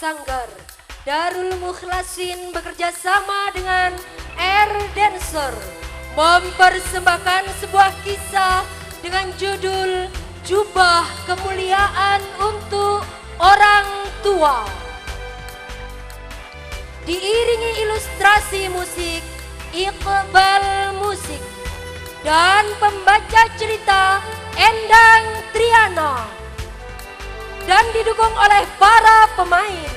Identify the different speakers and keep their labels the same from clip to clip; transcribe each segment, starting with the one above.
Speaker 1: Sanggar Darul Mukhlasin bekerja sama dengan Air Dancer mempersembahkan sebuah kisah dengan judul Jubah Kemuliaan untuk Orang Tua. Diiringi ilustrasi musik Iqbal Musik dan pembaca cerita Endang Triana, dan didukung oleh para pemain.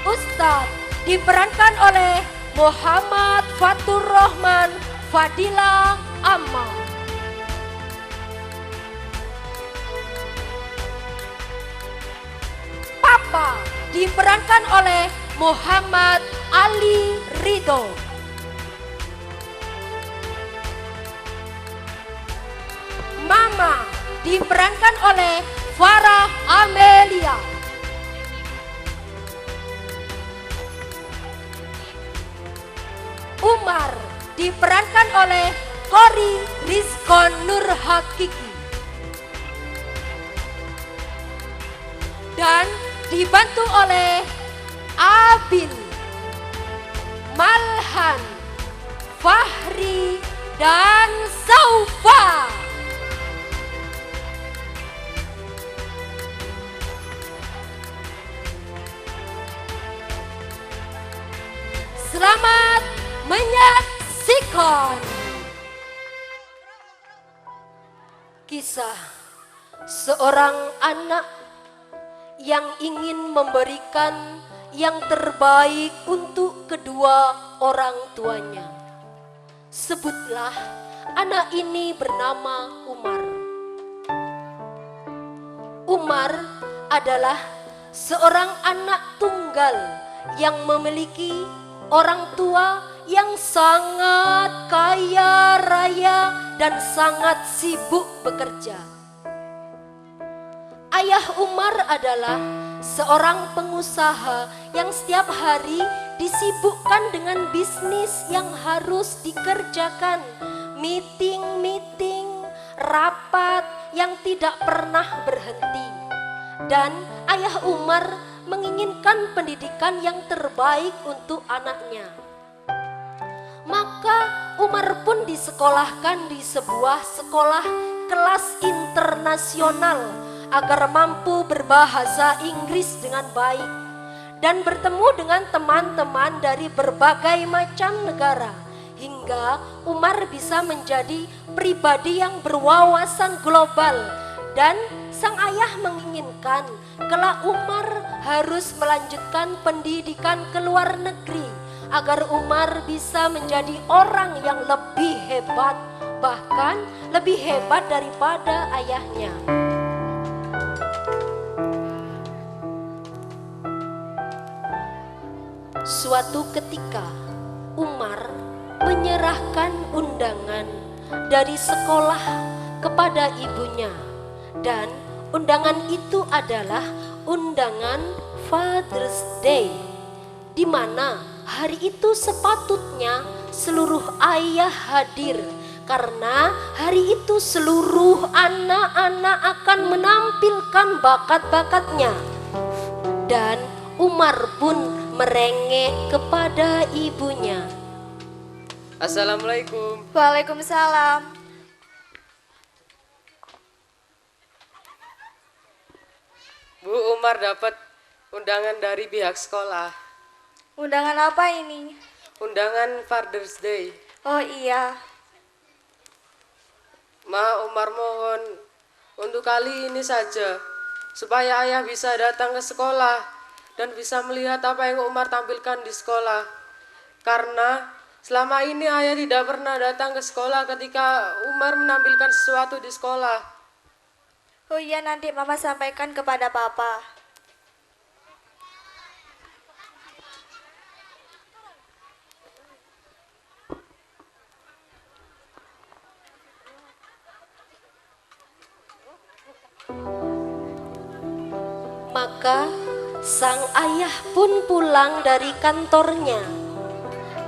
Speaker 1: Ustadz diperankan oleh Muhammad Fatur Rahman Fadila Amma. Papa diperankan oleh Muhammad Ali Ridho. Mama diperankan oleh Farah Amelia. Umar diperankan oleh Kori Rizkon Nur Hakiki. Dan dibantu oleh Abil, Malhan, Fahri, dan Saufa. Selamat menyaksikan kisah seorang anak yang ingin memberikan yang terbaik untuk kedua orang tuanya. Sebutlah anak ini bernama Umar. Umar adalah seorang anak tunggal yang memiliki orang tua yang sangat kaya raya dan sangat sibuk bekerja. Ayah Umar adalah seorang pengusaha yang setiap hari disibukkan dengan bisnis yang harus dikerjakan. Meeting, rapat yang tidak pernah berhenti. Dan ayah Umar menginginkan pendidikan yang terbaik untuk anaknya. Maka Umar pun disekolahkan di sebuah sekolah kelas internasional agar mampu berbahasa Inggris dengan baik dan bertemu dengan teman-teman dari berbagai macam negara, hingga Umar bisa menjadi pribadi yang berwawasan global. Dan sang ayah menginginkan kelak Umar harus melanjutkan pendidikan ke luar negeri agar Umar bisa menjadi orang yang lebih hebat, bahkan lebih hebat daripada ayahnya. Suatu ketika Umar menyerahkan undangan dari sekolah kepada ibunya, dan undangan itu adalah undangan Father's Day, di mana hari itu sepatutnya seluruh ayah hadir, karena hari itu seluruh anak-anak akan menampilkan bakat-bakatnya. Dan Umar pun merengek kepada ibunya.
Speaker 2: Assalamualaikum.
Speaker 3: Waalaikumsalam.
Speaker 2: Bu, Umar dapat undangan dari pihak sekolah.
Speaker 3: Undangan apa ini?
Speaker 2: Undangan Father's Day.
Speaker 3: Oh iya.
Speaker 2: Ma, Umar mohon untuk kali ini saja, supaya ayah bisa datang ke sekolah dan bisa melihat apa yang Umar tampilkan di sekolah. Karena selama ini ayah tidak pernah datang ke sekolah ketika Umar menampilkan sesuatu di sekolah.
Speaker 3: Oh iya, nanti mama sampaikan kepada papa.
Speaker 1: Maka sang ayah pun pulang dari kantornya,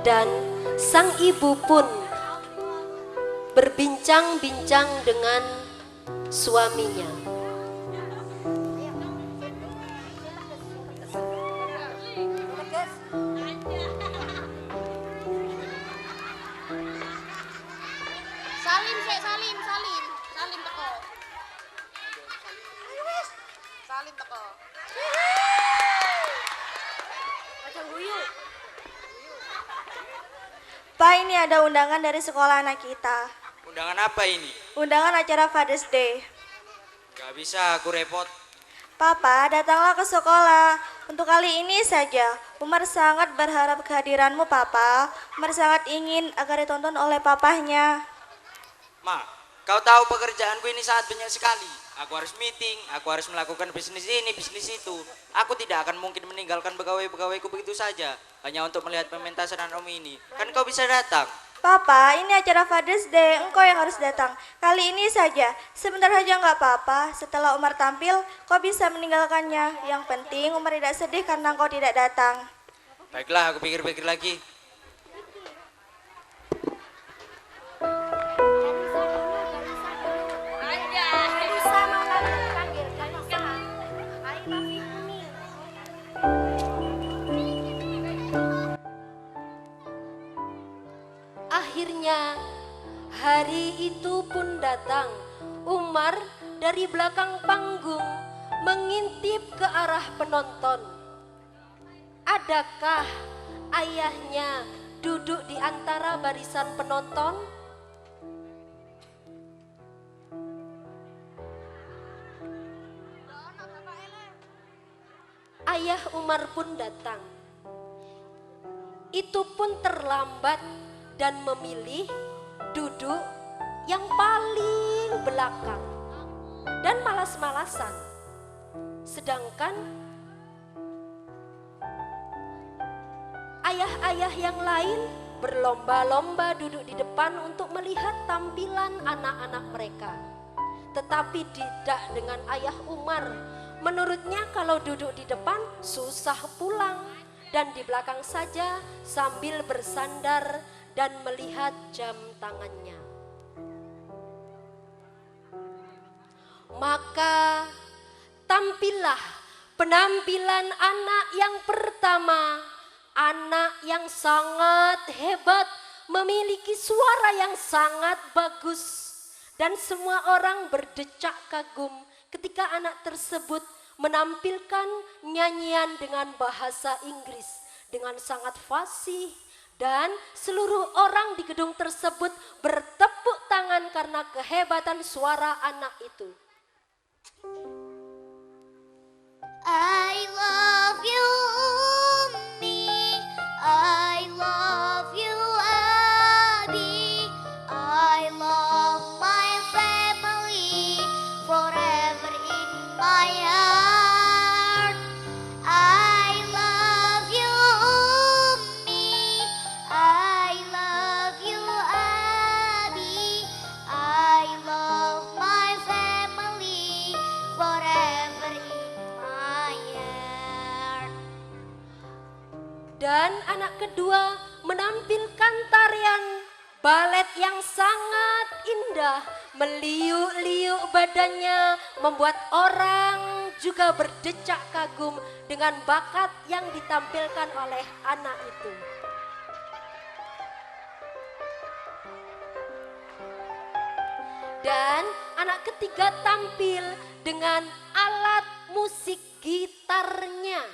Speaker 1: dan sang ibu pun berbincang-bincang dengan suaminya.
Speaker 3: Pak, ini ada undangan dari sekolah anak kita.
Speaker 4: Undangan apa ini?
Speaker 3: Undangan acara Father's Day.
Speaker 4: Gak bisa, aku repot.
Speaker 3: Papa, datanglah ke sekolah. Untuk kali ini saja, Umar sangat berharap kehadiranmu, Papa. Umar sangat ingin agar ditonton oleh papahnya.
Speaker 4: Ma, kau tahu pekerjaanku ini sangat banyak sekali. Aku harus meeting, aku harus melakukan bisnis ini, bisnis itu. Aku tidak akan mungkin meninggalkan pegawai-pegawaiku begitu saja. Hanya untuk melihat pementasan Om ini. Kan kau bisa datang.
Speaker 3: Papa, ini acara Father's Day, engkau yang harus datang. Kali ini saja, sebentar saja nggak apa-apa. Setelah Umar tampil, kau bisa meninggalkannya. Yang penting Umar tidak sedih karena kau tidak datang.
Speaker 4: Baiklah, aku pikir-pikir lagi.
Speaker 1: Akhirnya hari itu pun datang. Umar dari belakang panggung mengintip ke arah penonton. Adakah ayahnya duduk di antara barisan penonton? Ayah Umar pun datang. Itu pun terlambat dan memilih duduk yang paling belakang dan malas-malasan. Sedangkan ayah-ayah yang lain berlomba-lomba duduk di depan untuk melihat tampilan anak-anak mereka. Tetapi tidak dengan ayah Umar. Menurutnya kalau duduk di depan susah pulang dan di belakang saja sambil bersandar dan melihat jam tangannya. Maka tampillah penampilan anak yang pertama, anak yang sangat hebat, memiliki suara yang sangat bagus. Dan semua orang berdecak kagum ketika anak tersebut menampilkan nyanyian dengan bahasa Inggris dengan sangat fasih. Dan seluruh orang di gedung tersebut bertepuk tangan karena kehebatan suara anak itu.
Speaker 5: I love you, Ummi. I love you, Abi. I love my family forever in my heart. I love you, Ummi. I love you, Abi. I love my family forever in my heart.
Speaker 1: Dan anak kedua menampilkan tarian balet yang sangat indah, meliuk-liuk badannya, membuat orang juga berdecak kagum dengan bakat yang ditampilkan oleh anak itu. Dan anak ketiga tampil dengan alat musik gitarnya.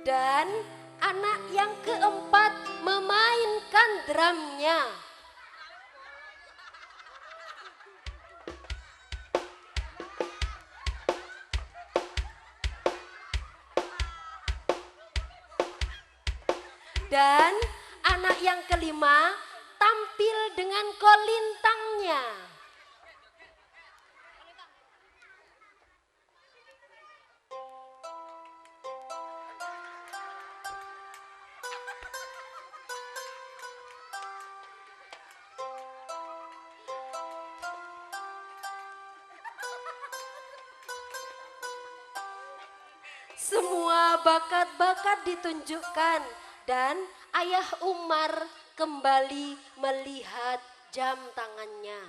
Speaker 1: Dan anak yang keempat memainkan drumnya. Dan anak yang kelima tampil dengan kolintangnya. Semua bakat-bakat ditunjukkan dan ayah Umar kembali melihat jam tangannya.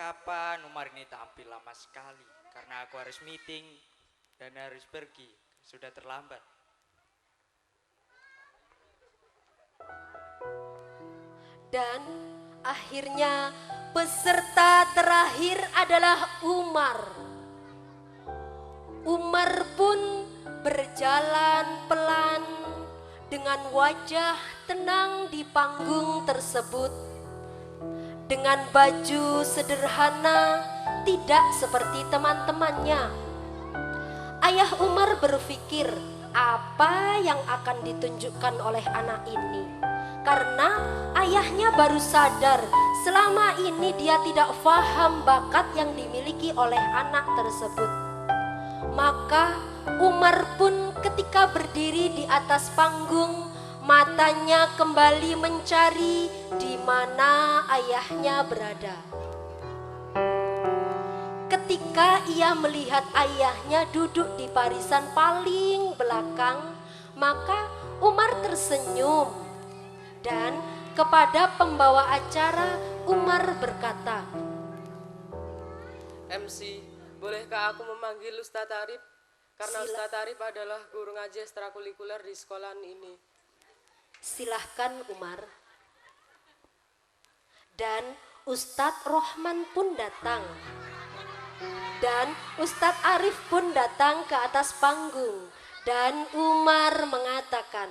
Speaker 4: kapan Umar ini tampil lama sekali. Karena aku harus meeting dan harus pergi. Sudah terlambat.
Speaker 1: Dan akhirnya peserta terakhir adalah Umar. Umar pun berjalan pelan dengan wajah tenang di panggung tersebut. Dengan baju sederhana, tidak seperti teman-temannya. Ayah Umar berpikir apa yang akan ditunjukkan oleh anak ini. Karena ayahnya baru sadar selama ini dia tidak paham bakat yang dimiliki oleh anak tersebut. Maka Umar pun ketika berdiri di atas panggung, matanya kembali mencari di mana ayahnya berada. Ketika ia melihat ayahnya duduk di barisan paling belakang, maka Umar tersenyum. Dan kepada pembawa acara Umar berkata,
Speaker 2: MC, bolehkah aku memanggil Ustadz Arif? Karena
Speaker 1: Sila-
Speaker 2: Ustadz Arif adalah guru ngaji ekstrakurikuler di sekolah ini.
Speaker 1: silahkan Umar. Dan Ustadz Rohman pun datang. Dan Ustadz Arif pun datang ke atas panggung. Dan Umar mengatakan,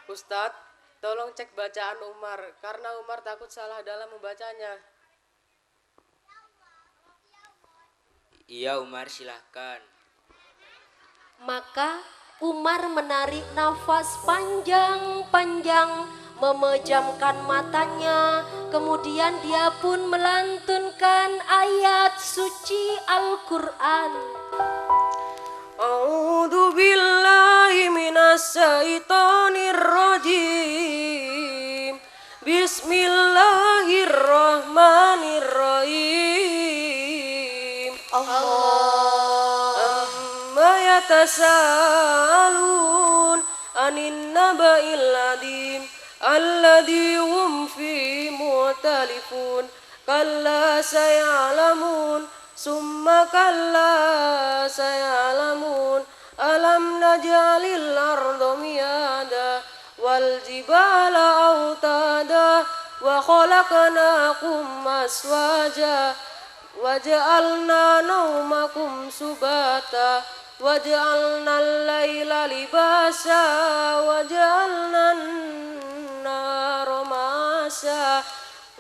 Speaker 2: Ustadz, tolong cek bacaan Umar, karena Umar takut salah dalam membacanya.
Speaker 4: Iya Umar, silahkan.
Speaker 1: maka Umar menarik nafas panjang-panjang, memejamkan matanya, kemudian dia pun melantunkan ayat suci Al-Quran.
Speaker 2: A'udzu billahi minas syaitonir rajim. Bismillahirrahmanirrahim. Amma yatasaalun anin naba'il adim alladzi hum fi mu'talifun. Kalla sayalamun summa kalla sayalamun alam naj'alil arda miyada wal jibala autada wa khalaqnakum aswaja waja'alna naumakum subata waja'alna al-laila libasa waja'alna an-nara ma'asa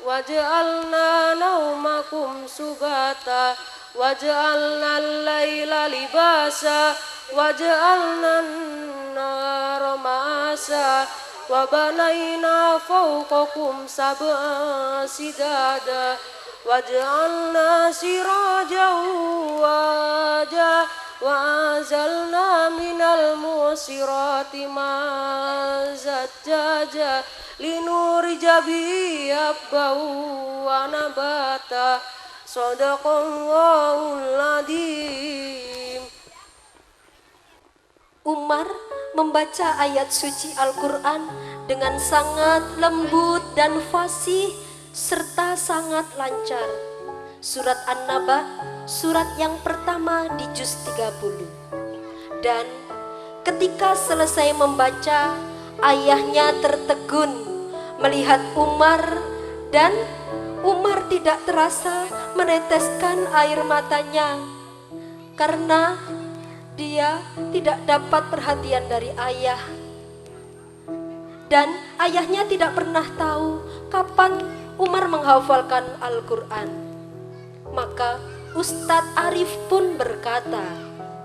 Speaker 2: waj'alna naumakum subata waj'alna al-laila libasa waj'alna an-nara ma'asa wa banayna fawqakum sab'a sidada waj'alna sirajan waja wa anzalna minal musirati mazajjaja linurija bihi habban wa nabata sadaqallahul adzim.
Speaker 1: Umar membaca ayat suci Al-Quran dengan sangat lembut dan fasih serta sangat lancar. Surat An-Naba, surat yang pertama di juz 30. Dan ketika selesai membaca, ayahnya tertegun melihat Umar dan Umar tidak terasa meneteskan air matanya karena dia tidak dapat perhatian dari ayah. Dan ayahnya tidak pernah tahu kapan Umar menghafalkan Al-Quran. Maka Ustadz Arif pun berkata,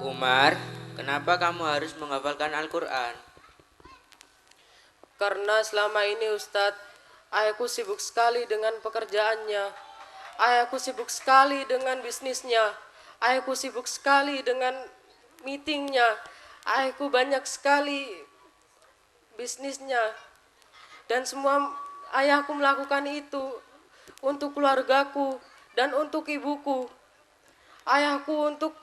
Speaker 6: Umar, kenapa kamu harus menghafalkan Al-Quran?
Speaker 2: Karena selama ini Ustadz, ayahku sibuk sekali dengan pekerjaannya. Ayahku sibuk sekali dengan bisnisnya. Ayahku sibuk sekali dengan meetingnya. Ayahku banyak sekali bisnisnya. Dan semua ayahku melakukan itu untuk keluargaku dan untuk ibuku. Ayahku untuk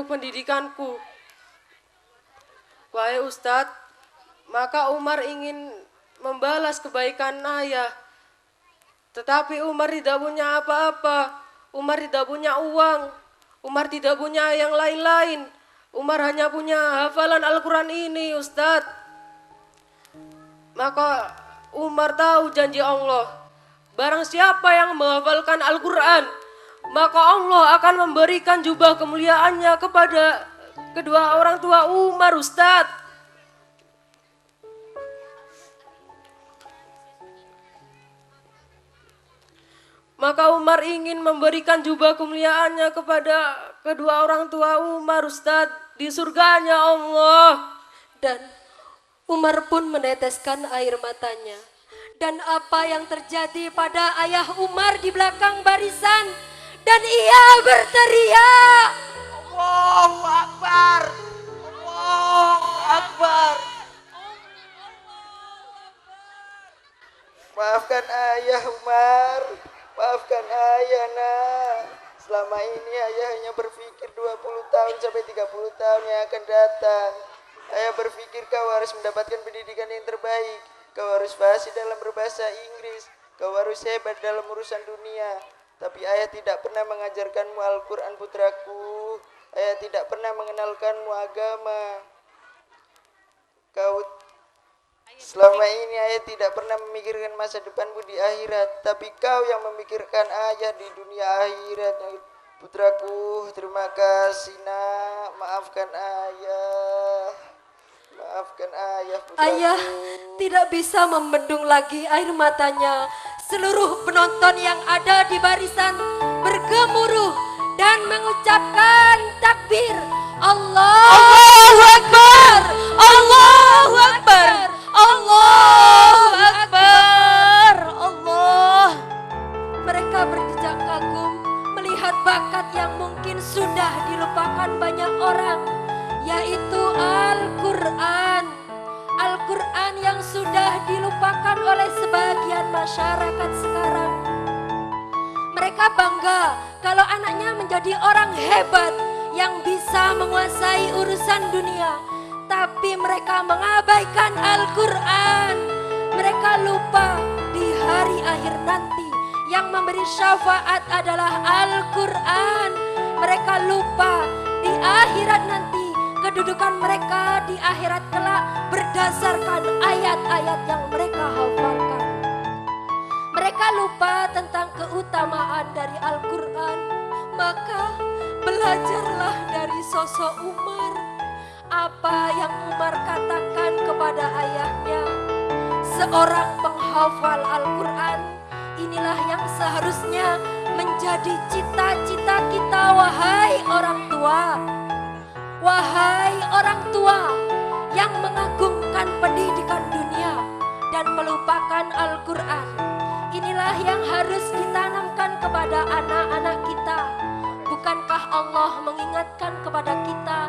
Speaker 2: pendidikanku. Wahai Ustadz, maka Umar ingin membalas kebaikan ayah Tetapi Umar tidak punya apa-apa. Umar tidak punya uang. Umar tidak punya yang lain-lain. Umar hanya punya hafalan Al-Quran ini, Ustadz. Maka Umar tahu janji Allah. Barang siapa yang menghafalkan Al-Quran, maka Allah akan memberikan jubah kemuliaannya kepada kedua orang tua Umar, Ustadz. Maka Umar ingin memberikan jubah kemuliaannya kepada kedua orang tua Umar, Ustadz, di surganya Allah.
Speaker 1: Dan Umar pun meneteskan air matanya. Dan apa yang terjadi pada ayah Umar di belakang barisan? Dan ia berteriak,
Speaker 4: Allahu Akbar. Allahu Akbar.
Speaker 7: Maafkan ayah Umar, maafkan ayah nak. Selama ini ayah hanya berpikir 20 tahun sampai 30 tahun yang akan datang. Ayah berpikir kau harus mendapatkan pendidikan yang terbaik. Kau harus fasih dalam berbahasa Inggris. Kau harus hebat dalam urusan dunia. Tapi ayah tidak pernah mengajarkanmu Al-Quran putraku. Ayah tidak pernah mengenalkanmu agama. Selama ini ayah tidak pernah memikirkan masa depanmu di akhirat, tapi kau yang memikirkan ayah di dunia akhirat. Putraku, terima kasih nak. Maafkan ayah. Maafkan ayah, putraku.
Speaker 1: ayah tidak bisa membendung lagi air matanya. Seluruh penonton yang ada di barisan bergemuruh dan mengucapkan takbir. Allahu Akbar, Allahu Akbar, Allahu Akbar, Allah. Mereka berdecak kagum melihat bakat yang mungkin sudah dilupakan banyak orang, yaitu Al-Quran. Al-Quran yang sudah dilupakan oleh sebagian masyarakat sekarang. Mereka bangga kalau anaknya menjadi orang hebat yang bisa menguasai urusan dunia, tapi mereka mengabaikan Al-Quran. Mereka lupa di hari akhir nanti yang memberi syafaat adalah Al-Quran. Mereka lupa di akhirat nanti kedudukan mereka di akhirat kelak berdasarkan ayat-ayat yang mereka hafalkan. Mereka lupa tentang keutamaan dari Al-Quran. Maka belajarlah dari sosok Umar. Apa yang Umar katakan kepada ayahnya, seorang penghafal Al-Quran, inilah yang seharusnya menjadi cita-cita kita, wahai orang tua. Wahai orang tua yang mengagungkan pendidikan dunia dan melupakan Al-Quran, inilah yang harus ditanamkan kepada anak-anak kita. Bukankah Allah mengingatkan kepada kita,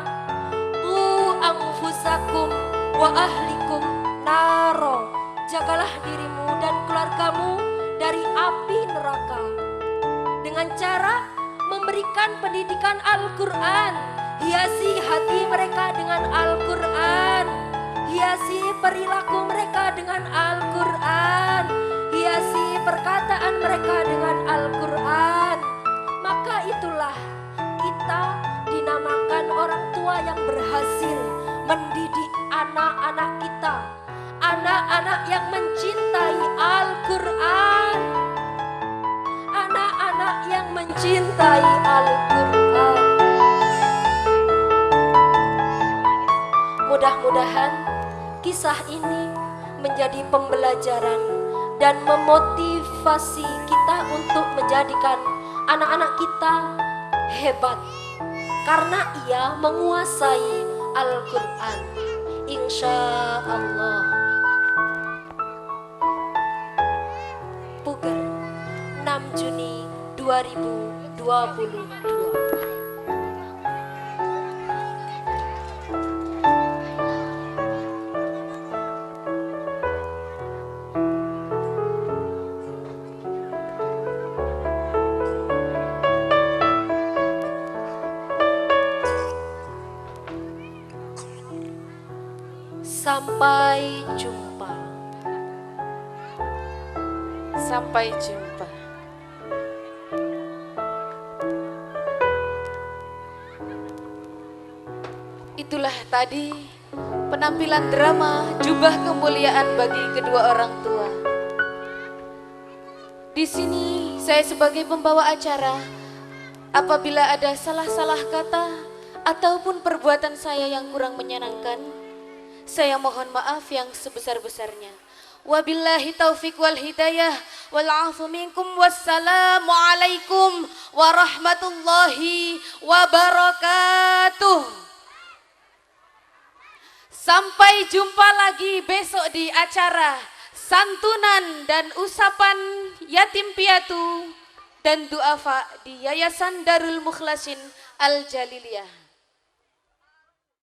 Speaker 1: "Qu anfusakum wa ahlikum naro." Jagalah dirimu dan keluargamu dari api neraka. Dengan cara memberikan pendidikan Al-Quran. Hiasi hati mereka dengan Al-Quran. Hiasi perilaku mereka dengan Al-Quran. Hiasi perkataan mereka dengan Al-Quran. Maka itulah kita dinamakan orang tua yang berhasil mendidik anak-anak kita. Anak-anak yang mencintai Al-Quran. Anak-anak yang mencintai Al-Quran. Mudah-mudahan kisah ini menjadi pembelajaran dan memotivasi kita untuk menjadikan anak-anak kita hebat karena ia menguasai Al-Quran. Insya Allah. Puger, 6 Juni 2022. Sampai jumpa.
Speaker 2: Sampai jumpa.
Speaker 8: Itulah tadi penampilan drama Jubah Kemuliaan bagi kedua orang tua. Di sini saya sebagai pembawa acara, apabila ada salah-salah kata ataupun perbuatan saya yang kurang menyenangkan, saya mohon maaf yang sebesar-besarnya. Wabillahi taufiq wal hidayah wal afu minkum, wassalamu alaikum warahmatullahi wabarakatuh. Sampai jumpa lagi besok di acara santunan dan usapan yatim piatu dan duafa di Yayasan Darul Mukhlasin Al Jaliliyah.